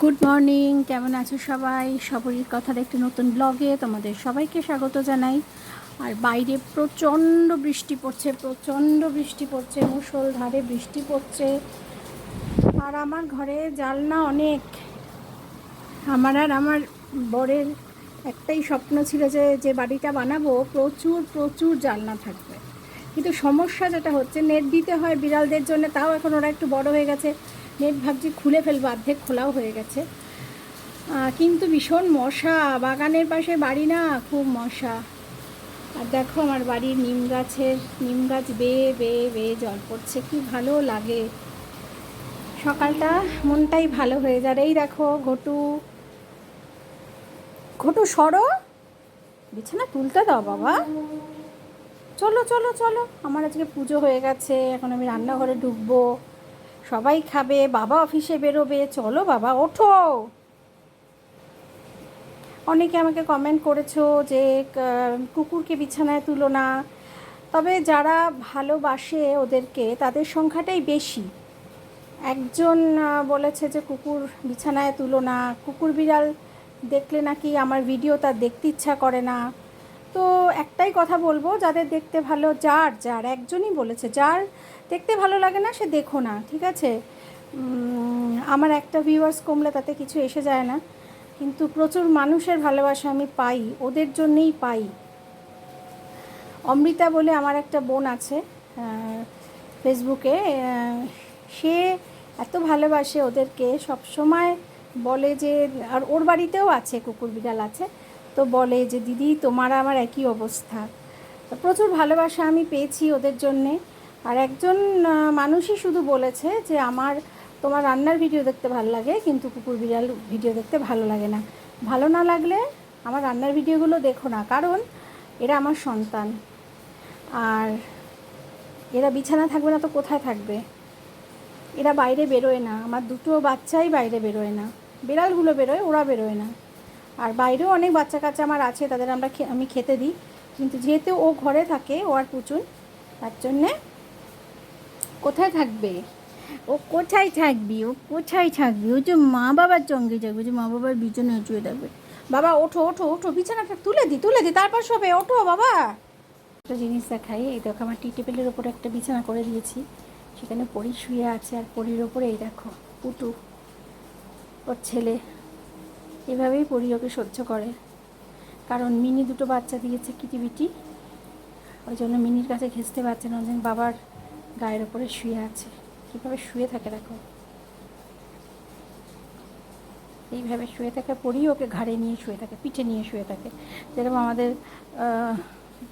Good morning, কেমন আছো সবাই? সবরই কথার একটি নতুন ব্লগে তোমাদের সবাইকে স্বাগত জানাই। আর বাইরে প্রচণ্ড বৃষ্টি পড়ছে, মুষলধারে বৃষ্টি পড়ছে। আর আমার ঘরে জানলা অনেক। আমার বরের একটাই স্বপ্ন ছিল যে যে বাড়িটা বানাবো প্রচুর প্রচুর জানলা থাকবে। কিন্তু সমস্যা যেটা হচ্ছে, নেট দিতে হয় বিড়ালদের জন্য, তাও এখন ওরা একটু বড় হয়ে গেছে, নেট ভাবছি খুলে ফেলবো, অর্ধেক খোলাও হয়ে গেছে। কিন্তু ভীষণ মশা, বাগানের পাশে বাড়ি না, খুব মশা। আর দেখো আমার বাড়ির নিম গাছ বেয়ে বেয়ে বেয়ে জল পড়ছে, কি ভালো লাগে। সকালটা মনটাই ভালো হয়ে যায়। এই দেখো ঘটু ঘটু সরো, বিছানা তুলতে দাও বাবা। চলো চলো চলো, আমার আজকে পুজো হয়ে গেছে, এখন আমি রান্নাঘরে ঢুকবো, সবাই খাবে, বাবা অফিসে বেরোবে। চলো বাবা ওঠো। অনেকে আমাকে কমেন্ট করেছো যে কুকুরকে বিছানায় তুলো না, তবে যারা ভালোবাসে ওদেরকে তাদের সংখ্যাটাই বেশি। একজন বলেছে যে কুকুর বিছানায় তুলো না, কুকুর বিড়াল দেখলে নাকি আমার ভিডিও তার দেখতে ইচ্ছা করে না। তো একটাই কথা বলবো, যাদের দেখতে ভালো, যার একজনই বলেছে, যার দেখতে ভালো লাগে না সে দেখো না, ঠিক আছে? আমার একটা ভিউয়ার্স কমলে তাতে কিছু এসে যায় না, কিন্তু প্রচুর মানুষের ভালোবাসা আমি পাই, ওদের জন্যেই পাই। অমৃতা বলে আমার একটা বোন আছে ফেসবুকে, সে এত ভালোবাসে ওদেরকে, সব সময় বলে যে, আর ওর বাড়িতেও আছে কুকুর বিড়াল আছে, তো বলে যে দিদি তোমার আমার একই অবস্থা। তো প্রচুর ভালোবাসা আমি পেয়েছি ওদের জন্যে। আর একজন মানুষই শুধু বলেছে যে তোমার রান্নার ভিডিও দেখতে ভালো লাগে, কিন্তু কুকুর বিড়াল ভিডিও দেখতে ভালো লাগে না। ভালো না লাগলে আমার রান্নার ভিডিওগুলো দেখো না, কারণ এরা আমার সন্তান। আর এরা বিছানা থাকবে না তো কোথায় থাকবে? এরা বাইরে বেরোয় না, আমার দুটো বাচ্চাই বাইরে বেরোয় না। বিড়ালগুলো বেরোয়, ওরা বেরোয় না। আর বাইরেও অনেক বাচ্চা কাচ্চা আমার আছে, তাদের আমি খেতে দিই, কিন্তু যেহেতু ও ঘরে থাকে, ও আর পুচুন, তার জন্যে কোথায় থাকবে? ও কোথায় থাকবি? ও যে মা বাবার সঙ্গে যাবে, যে মা বাবার বিছানায় শুয়ে থাকবে। বাবা ওঠো ওঠো ওঠো, বিছানাটা তুলে দি তারপর শোবে, ওঠো বাবা। একটা জিনিস দেখাই, এই দেখো আমার টি টেবিলের ওপরে একটা বিছানা করে দিয়েছি, সেখানে পরি শুয়ে আছে, আর পরির ওপরে এই দেখো পুটু, ওর ছেলে। এভাবেই পরি ওকে সহ্য করে, কারণ মিনি দুটো বাচ্চা দিয়েছে কিটিবিটি, ওই জন্য মিনির কাছে ঘেঁচতে পারছে না, ওই বাবার গায়ের ওপরে শুয়ে আছে। কীভাবে শুয়ে থাকে দেখো, এইভাবে শুয়ে থাকে। পরি ওকে ঘাড়ে নিয়ে শুয়ে থাকে, পিঠে নিয়ে শুয়ে থাকে, যেরকম আমাদের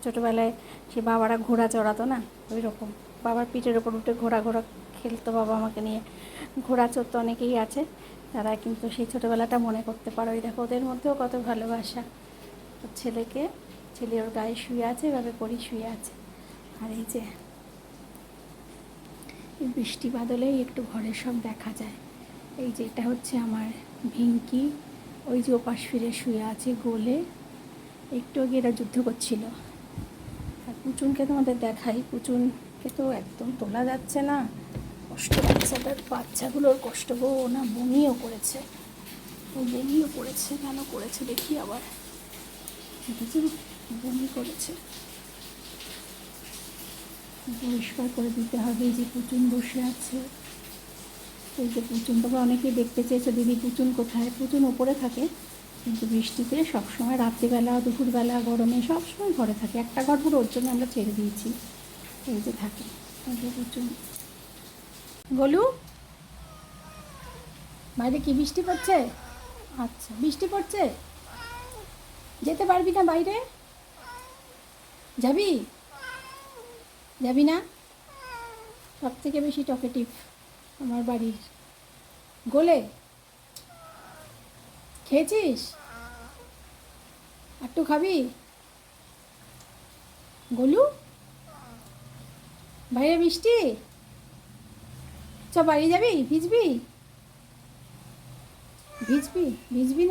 ছোটোবেলায় সে বাবারা ঘোড়া চড়াতো না, ওই রকম বাবার পিঠের ওপর উঠে ঘোড়া খেলতো বাবা আমাকে নিয়ে। ঘোড়া চড়তো অনেকেই আছে, তারা কিন্তু সেই ছোটোবেলাটা মনে করতে পারো। এই দেখো ওদের মধ্যেও কত ভালোবাসা। ওর ছেলে ওর গায়ে শুয়ে আছে, এভাবে পরি শুয়ে আছে। আর এই যে এই বৃষ্টি বাদলেই একটু ঘরের সব দেখা যায়। এই যে এটা হচ্ছে আমার ভিঙ্কি, ওই যে ওপাশ ফিরে শুয়ে আছে গোলে, একটু আগে এরা যুদ্ধ করছিল। আর পুচুনকে তোমাদের দেখাই, পুচুনকে তো একদম তোলা যাচ্ছে না, কষ্ট বাচ্চাগুলোর কষ্ট গো। না বমিও করেছে, কেন করেছে দেখি আবার, বমি করেছে, পরিষ্কার করে দিতে হবে। এই যে পুচুন বসে আছে, এই যে পুচুন, তবে অনেকেই দেখতে চেয়েছে দিদি পুচুন কোথায়। পুচুন ওপরে থাকে, কিন্তু বৃষ্টিতে সবসময় রাত্রিবেলা দুপুরবেলা গরমে সবসময় ঘরে থাকে, একটা ঘর পুরো ওর জন্য আমরা ছেড়ে দিয়েছি। এই যে থাকে, এই যে পুচুন। গোলু, বাইরে কি বৃষ্টি পড়ছে? আচ্ছা বৃষ্টি পড়ছে, যেতে পারবি না বাইরে? যাবি না? সব থেকে বেশি টকেটিভ আমার বাড়ির গোলে। খেয়েছিস? একটু খাবি? গোলু, বাইরে বৃষ্টি, চ বাড়ি যাবি? ভিজবি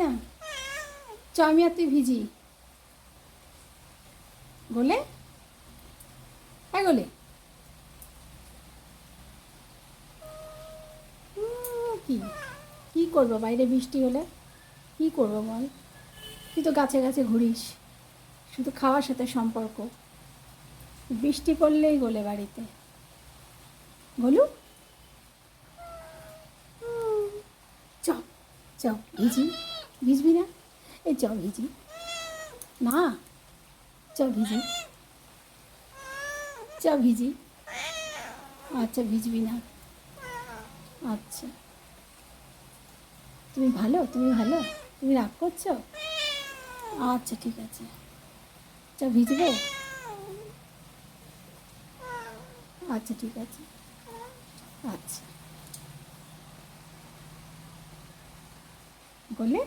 না? চ আমি আর তুই ভিজি। গোলে, হ্যাঁ গোলে, কি কি করবো বাইরে বৃষ্টি হলে? কী করবো বল? তুই তো গাছে গাছে ঘুরিস, শুধু খাওয়ার সাথে সম্পর্ক। বৃষ্টি পড়লেই গোলে বাড়িতে। গোলু চ চ, ভিজি, ভিজবি না? এই চ ভিজি না, চ ভিজি, চ ভিজি। আচ্ছা ভিজবি না, আচ্ছা। তুমি ভালো, তুমি ভালো, তুমি রাগ করছো? আচ্ছা ঠিক আছে, চ ভিজবে। আচ্ছা ঠিক আছে, আচ্ছা। গোলে,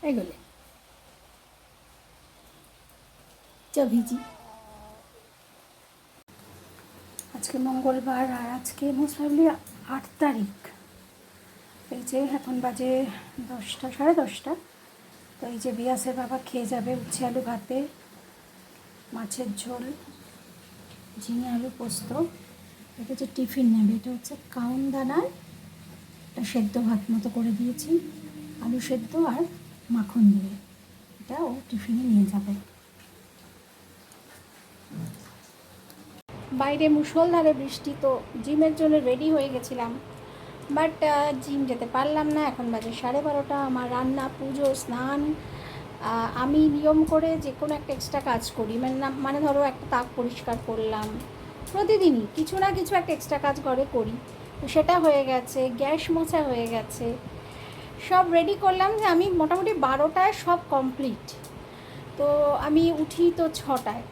এই গোলে, চ ভিজি। আজকে মঙ্গলবার, আর আজকে মোস্ট প্রবলি 8 তারিখ। এই যে এখন বাজে 10টা, 10:30। তো এই যে বিয়াসের বাবা খেয়ে যাবে উচ্ছে আলু ভাতে, মাছের ঝোল, ঝিঙে আলু পোস্ত। এটা হচ্ছে টিফিন নেবে, এটা হচ্ছে কাউন দানার একটা সেদ্ধ ভাত মতো করে দিয়েছি, আলু সেদ্ধ আর মাখন দিয়ে। এটা ও টিফিনে নিয়ে যাবে। বাইরে মুষলধারে বৃষ্টি, তো জিমের জন্য রেডি হয়ে গেছিলাম, বাট জিম যেতে পারলাম না। এখন বাজে 12:30। আমার রান্না, পুজো, স্নান। আমি নিয়ম করে যে কোনো একটা এক্সট্রা কাজ করি, মানে ধরো একটা তাক পরিষ্কার করলাম, প্রতিদিনই কিছু না কিছু একটা এক্সট্রা কাজ ঘরে করি। তো সেটা হয়ে গেছে, গ্যাস মোছা হয়ে গেছে, সব রেডি করলাম যে আমি মোটামুটি 12টায় সব কমপ্লিট। তো আমি উঠি তো 6টায়।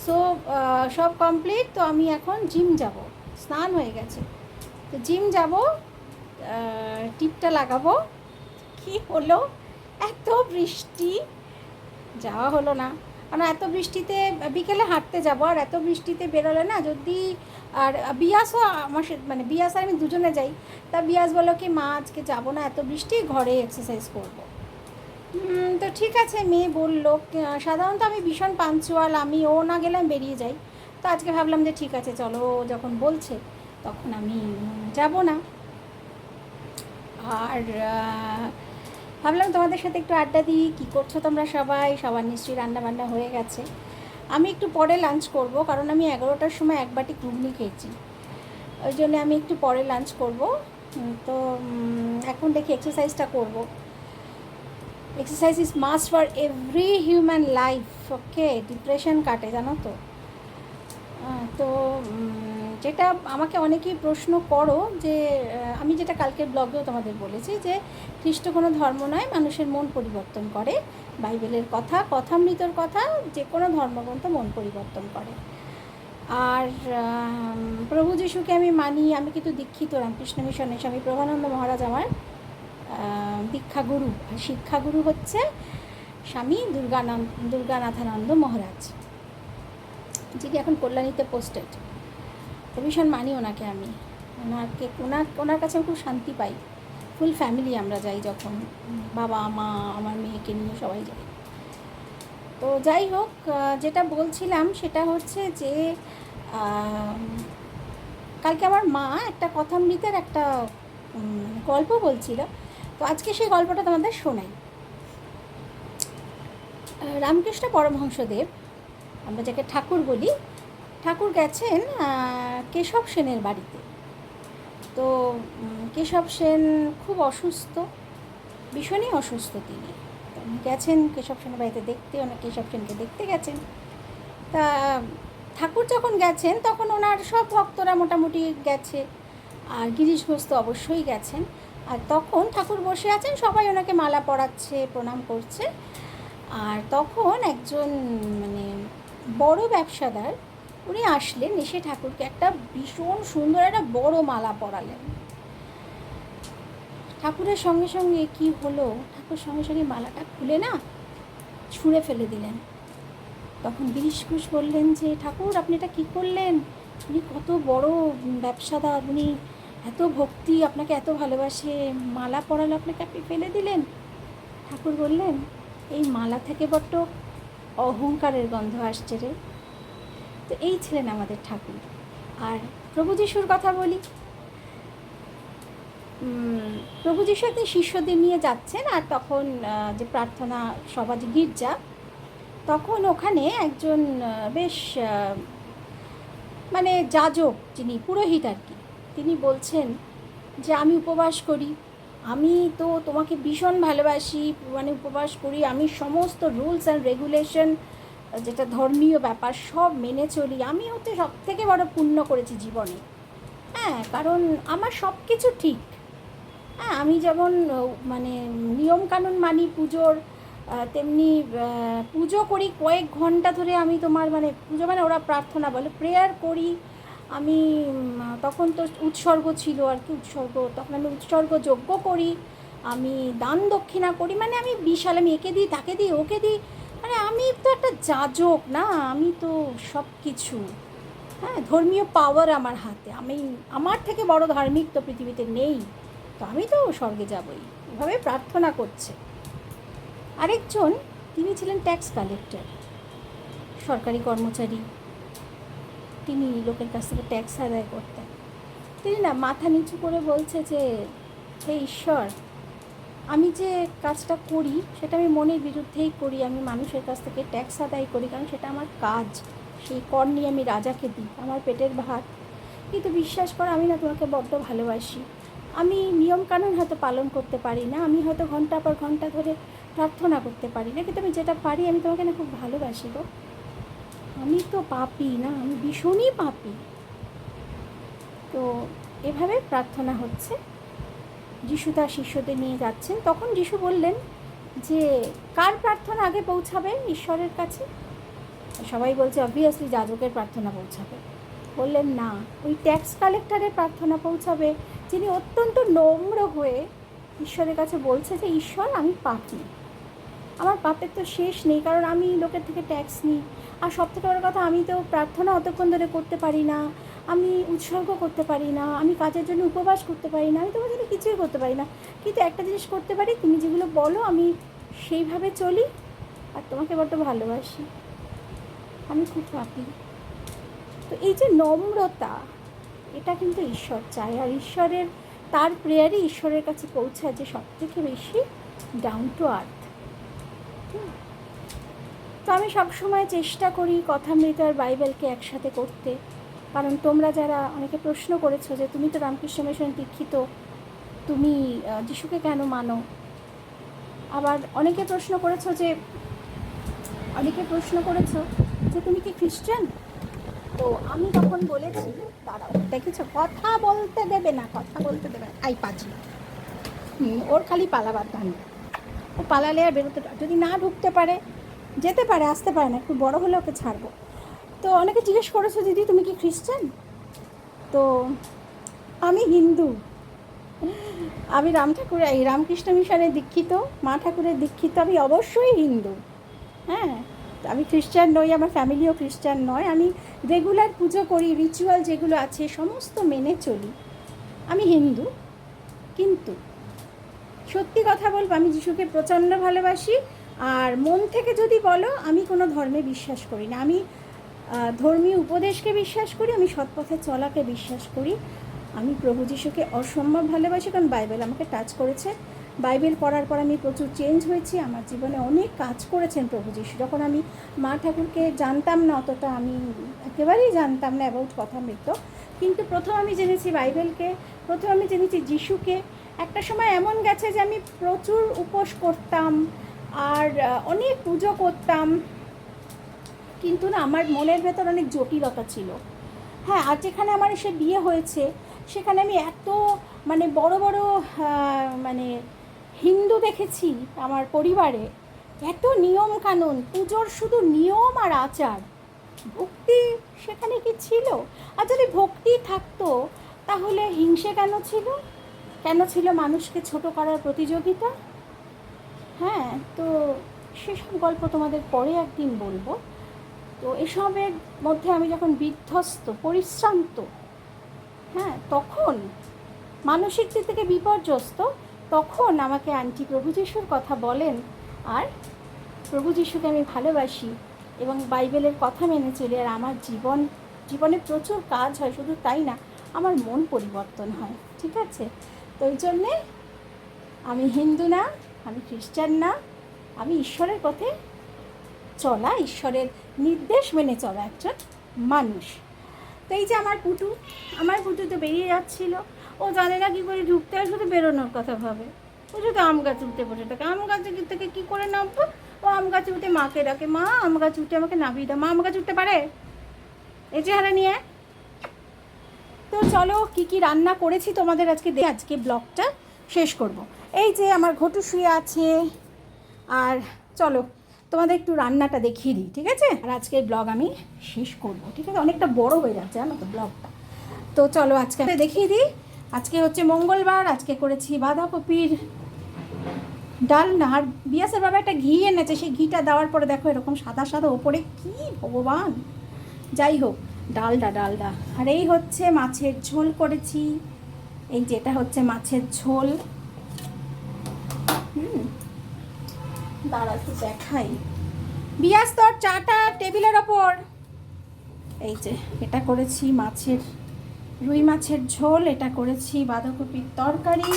সো সব কমপ্লিট। তো আমি এখন জিম যাব, স্নান হয়ে গেছে, তো জিম যাব, টিপটা লাগাবো। কি হলো, এত বৃষ্টি, যাওয়া হলো না। কারণ এত বৃষ্টিতে বিকেলে হাঁটতে যাব, আর এত বৃষ্টিতে বেরোলে না যদি, আর বিয়াসও আমার মানে বিয়াস আর আমি দুজনে যাই। তা বিয়াস বলো কি, মা আজকে যাবো না, এত বৃষ্টি, ঘরে এক্সারসাইজ করবো। তো ঠিক আছে, মেয়ে বললো। সাধারণত আমি ভীষণ পাঞ্চুয়াল, আমি ও না গেলে আমি বেরিয়ে যাই। তো আজকে ভাবলাম যে ঠিক আছে চলো, যখন বলছে তখন আমি যাব না। আর ভাবলাম তোমাদের সাথে একটু আড্ডা দিই। কী করছো তোমরা সবাই? সবার নিশ্চয়ই রান্না বান্না হয়ে গেছে। আমি একটু পরে লাঞ্চ করব, কারণ আমি 11টার সময় এক বাটি ঘুগনি খেয়েছি, ওই জন্য আমি একটু পরে লাঞ্চ করব। তো এখন দেখি এক্সারসাইজটা করব। Exercise is must for every human life. Okay, depression কাটে, জানো তো। তো যেটা আমাকে অনেকেই প্রশ্ন করো, যে আমি যেটা কালকের ব্লগেও তোমাদের বলেছি, যে খ্রিস্ট কোনো ধর্ম নয়, মানুষের মন পরিবর্তন করে। বাইবেলের কথা, কথামৃতর কথা, যে কোনো ধর্মগ্রন্থ মন পরিবর্তন করে। আর প্রভু যিশুকে আমি মানি, আমি কিন্তু দীক্ষিত রামকৃষ্ণ মিশনে। স্বামী প্রভানন্দ মহারাজ আমার দীক্ষাগুরু, আর শিক্ষাগুরু হচ্ছে স্বামী দুর্গানাথানন্দ মহারাজ, যিনি এখন কল্যাণীতে পোস্টেড। তো ভীষণ মানি ওনাকে আমি, ওনার কাছে আমি খুব শান্তি পাই। ফুল ফ্যামিলি আমরা যাই, যখন বাবা মা আমার মেয়েকে নিয়ে সবাই যাই। তো যাই হোক, যেটা বলছিলাম সেটা হচ্ছে যে কালকে আমার মা একটা কথামৃতের একটা গল্প বলছিল, তো আজকে সেই গল্পটা তোমাদের শোনাই। রামকৃষ্ণ পরমহংসদেব, আমরা যাকে ঠাকুর বলি, ঠাকুর গেছেন কেশব সেনের বাড়িতে। তো কেশব সেন খুব অসুস্থ, ভীষণই অসুস্থ তিনি। গেছেন কেশব সেনের বাড়িতে দেখতে, ওনার কেশব সেনকে দেখতে গেছেন। তা ঠাকুর যখন গেছেন তখন ওনার সব ভক্তরা মোটামুটি গেছে, আর গিরিশ ঘোষ তো অবশ্যই গেছেন। আর তখন ঠাকুর বসে আছেন, সবাই ওনাকে মালা পরাচ্ছে, প্রণাম করছে। আর তখন একজন মানে বড় ব্যবসাদার উনি আসলেন, এসে ঠাকুরকে একটা ভীষণ সুন্দর একটা বড় মালা পরালেন। ঠাকুরের সঙ্গে সঙ্গে কি হলো, ঠাকুর সঙ্গে সঙ্গে মালাটা খুলে না ছুঁড়ে ফেলে দিলেন। তখন গিরিশ ঘোষ বললেন যে ঠাকুর, আপনি এটা কী করলেন? উনি কত বড় ব্যবসাদার, উনি এত ভক্তি, আপনাকে এত ভালোবাসে, মালা পরালো আপনাকে, আপনি ফেলে দিলেন। ঠাকুর বললেন, এই মালা থেকে বড্ড অহংকারের গন্ধ আসছে রে। তো এই ছিলেন আমাদের ঠাকুর। আর প্রভু যিশুর কথা বলি, প্রভু যিশু একদিন শিষ্যদের নিয়ে যাচ্ছেন, আর তখন যে প্রার্থনা সভা, যে গির্জা, তখন ওখানে একজন বেশ মানে যাজক, যিনি পুরোহিত আর কি, তিনি বলছেন যে আমি উপবাস করি, আমি তো তোমাকে ভীষণ ভালোবাসি, মানে উপবাস করি, আমি সমস্ত রুলস অ্যান্ড রেগুলেশন, যেটা ধর্মীয় ব্যাপার, সব মেনে চলি, আমি হচ্ছে সব থেকে বড় পুণ্য করেছি জীবনে। হ্যাঁ, কারণ আমার সব কিছু ঠিক। হ্যাঁ, আমি যেমন মানে নিয়মকানুন মানি পুজোর, তেমনি পুজো করি কয়েক ঘন্টা ধরে। আমি তোমার মানে পুজো মানে ওরা প্রার্থনা বলে, প্রেয়ার করি আমি। তখন তো উৎসর্গ ছিল আর কি, উৎসর্গ, তখন আমি উৎসর্গ যজ্ঞ করি, আমি দান দক্ষিণা করি, মানে আমি বিশাল, আমি একে দিই, তাকে দিই, ওকে দিই, মানে আমি তো একটা যাজক না, আমি তো সব কিছু। হ্যাঁ, ধর্মীয় পাওয়ার আমার হাতে, আমি, আমার থেকে বড় ধার্মিক তো পৃথিবীতে নেই, তো আমি তো স্বর্গে যাবই। এভাবে প্রার্থনা করছে। আরেকজন, তিনি ছিলেন ট্যাক্স কালেক্টর, সরকারি কর্মচারী, তিনি লোকের কাছ থেকে ট্যাক্স আদায় করতেন। তিনি না মাথা নিচু করে বলছে যে হে ঈশ্বর, আমি যে কাজটা করি সেটা আমি মনের বিরুদ্ধেই করি, আমি মানুষের কাছ থেকে ট্যাক্স আদায় করি, কারণ সেটা আমার কাজ, সেই কর নিয়ে আমি রাজাকে দিই, আমার পেটের ভাত। কিন্তু বিশ্বাস করো, আমি না তোমাকে বড্ড ভালোবাসি, আমি নিয়মকানুন হয়তো পালন করতে পারি না, আমি হয়তো ঘন্টা পর ঘন্টা ধরে প্রার্থনা করতে পারি না, কিন্তু আমি যেটা পারি, আমি তোমাকে না খুব ভালোবাসি গো, আমি তো পাপী না, আমি ভীষণই পাপী। তো এভাবে প্রার্থনা হচ্ছে। যিশু তার শিষ্যদের নিয়ে যাচ্ছেন, তখন যিশু বললেন যে কার প্রার্থনা আগে পৌঁছাবে ঈশ্বরের কাছে? সবাই বলছে অবভিয়াসলি যাজকের প্রার্থনা পৌঁছাবে। বললেন না, ওই ট্যাক্স কালেক্টরের প্রার্থনা পৌঁছাবে, যিনি অত্যন্ত নম্র হয়ে ঈশ্বরের কাছে বলছে যে ঈশ্বর, আমি পাপী, আমার পাপের তো শেষ নেই, কারণ আমি লোকের থেকে ট্যাক্স নিই, আর সব থেকে বড় কথা, আমি তো প্রার্থনা অতক্ষণ ধরে করতে পারি না, আমি উৎসর্গ করতে পারি না, আমি কাজের জন্য উপবাস করতে পারি না, আমি তোমার জন্য কিছুই করতে পারি না, কিন্তু একটা জিনিস করতে পারি, তুমি যেগুলো বলো আমি সেইভাবে চলি, আর তোমাকে বড্ড ভালোবাসি, আমি খুব পাপী। তো এই যে নম্রতা, এটা কিন্তু ঈশ্বর চায়, আর ঈশ্বরের, তার প্রেয়ারই ঈশ্বরের কাছে পৌঁছায়, যে সব থেকে বেশি ডাউন টু আর্থ। তো আমি সবসময় চেষ্টা করি কথামৃত আর বাইবেলকে একসাথে করতে, কারণ তোমরা যারা অনেকে প্রশ্ন করেছো যে তুমি তো রামকৃষ্ণ মিশন দীক্ষিত, তুমি যিশুকে কেন মানো? আবার অনেকে প্রশ্ন করেছো যে তুমি কি খ্রিস্টান? তো আমি তখন বলেছি, দাঁড়াও, দেখেছো কথা বলতে দেবে না, আই পাজি, ওর খালি পালাবার ধান্দা, ও পালালে আর বেরোতে, যদি না ঢুকতে পারে, যেতে পারে, আসতে পারে না, একটু বড় হলে ওকে ছাড়বো। তো অনেকে জিজ্ঞেস করেছো দিদি তুমি কি খ্রিস্টান? তো আমি হিন্দু, আমি এই রামকৃষ্ণ মিশনের দীক্ষিত, মা ঠাকুরের দীক্ষিত, আমি অবশ্যই হিন্দু। হ্যাঁ, আমি খ্রিস্টান নই, আমার ফ্যামিলিও খ্রিস্টান নয়, আমি রেগুলার পুজো করি, রিচুয়াল যেগুলো আছে সমস্ত মেনে চলি, আমি হিন্দু। কিন্তু সত্যি কথা বলবো, আমি যিশুকে প্রচণ্ড ভালোবাসি, আর মন থেকে যদি বলো, আমি কোনো ধর্মে বিশ্বাস করি না, আমি ধর্মীয় উপদেশকে বিশ্বাস করি, আমি সৎপথে চলাকে বিশ্বাস করি, আমি প্রভু যিশুকে অসম্ভব ভালোবাসি, কারণ বাইবেল আমাকে টাচ করেছে, বাইবেল পড়ার পর আমি প্রচুর চেঞ্জ হয়েছি, আমার জীবনে অনেক কাজ করেছেন প্রভু যিশু। যখন আমি মা ঠাকুরকে জানতাম না অতটা, আমি একেবারেই জানতাম না অ্যাবাউট কথামৃত, কিন্তু প্রথম আমি জেনেছি বাইবেলকে, প্রথম আমি জেনেছি যিশুকে। একটা সময় এমন গেছে যে আমি প্রচুর উপোস করতাম আর অনেক পুজো করতাম, কিন্তু না আমার মনের ভেতর অনেক জটিলতা ছিল। হ্যাঁ, আর যেখানে আমার এসে বিয়ে হয়েছে, সেখানে আমি এত মানে বড় বড় মানে হিন্দু দেখেছি আমার পরিবারে, এত নিয়ম কানুন, পুজোর শুধু নিয়ম আর আচার, ভক্তি সেখানে কি ছিল? আর যদি ভক্তি থাকতো, তাহলে হিংসে কেন ছিল? কেন ছিল মানুষকে ছোট করার প্রতিযোগিতা? হ্যাঁ, তো সেসব গল্প তোমাদের পরে একদিন বলবো। তো এসবের মধ্যে আমি যখন বিধ্বস্ত, পরিশ্রান্ত, হ্যাঁ, তখন মানসিক দিক থেকে বিপর্যস্ত, তখন আমাকে আন্টি প্রভু যিশুর কথা বলেন, আর প্রভু যিশুকে আমি ভালোবাসি এবং বাইবেলের কথা মেনে চলি, আর আমার জীবনে প্রচুর কাজ হয়, শুধু তাই না, আমার মন পরিবর্তন হয়। ঠিক আছে? তো এই জন্যে আমি হিন্দু না, আমি খ্রিস্টান না, আমি ঈশ্বরের পথে চলা, ঈশ্বরের নির্দেশ মেনে চলা একজন মানুষ। তো এই যে আমার পুটু তো বেরিয়ে যাচ্ছিল, ও জানে না কী করে ঢুকতে হয়, শুধু বেরোনোর কথা ভাবে। ও শুধু আম গাছ উঠতে বসে থাকে, আম গাছ থেকে কী করে নামবো? ও আম গাছে উঠে মাকে ডাকে, মা আম গাছ উঠে আমাকে নামিয়ে দাও। মা আম গাছ উঠতে পারে? এই চেহারা নিয়ে। তো চলো কী কী রান্না করেছি তোমাদের আজকে ব্লগটা শেষ করব। এই যে আমার ঘটু শুয়ে আছে, আর চলো তোমাদের একটু রান্নাটা দেখিয়ে দিই, ঠিক আছে? আর আজকের ব্লগ আমি শেষ করব, ঠিক আছে? অনেকটা বড় হয়ে যাচ্ছে জানো তো ব্লগটা। তো চলো আজকে দেখিয়ে দিই। আজকে হচ্ছে মঙ্গলবার, আজকে করেছি বাঁধাকপির ডালনা। আর বিয়াসের বাবা একটা ঘি এনেছে, সেই ঘিটা দেওয়ার পরে দেখো এরকম সাদা সাদা ওপরে, কি ভগবান! যাই হোক, ডালডা। আর এই হচ্ছে মাছের ঝোল করেছি, এই যেটা হচ্ছে মাছের ঝোল। দাঁড়া একটু দেখাই। বিয়াস তোর চাটা টেবিলের ওপর। এই যে এটা করেছি রুই মাছের ঝোল, এটা করেছি বাঁধাকপির তরকারি,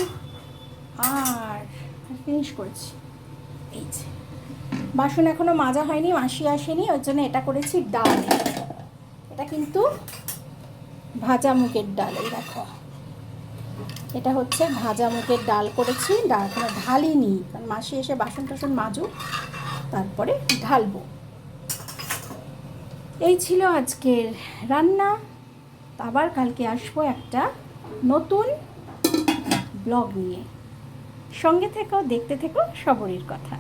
আর ফিনিশ করেছি। এই যে বাসন এখনো মাজা হয়নি, মাসি আসেনি, ওই জন্য এটা করেছি ডাল। এটা কিন্তু ভাজা মুগের ডাল। এই দেখো, এটা হচ্ছে ভাজা মুগের ডাল করেছি। ডাল এখনো ঢালিনি, কারণ মাসি এসে বাসন টাসন মাজুক, তারপরে ঢালবো। এই ছিল আজকের রান্না। আবার কালকে আসবো একটা নতুন ব্লগ নিয়ে। সঙ্গে থেকো, দেখতে থেকো শবরীর কথা।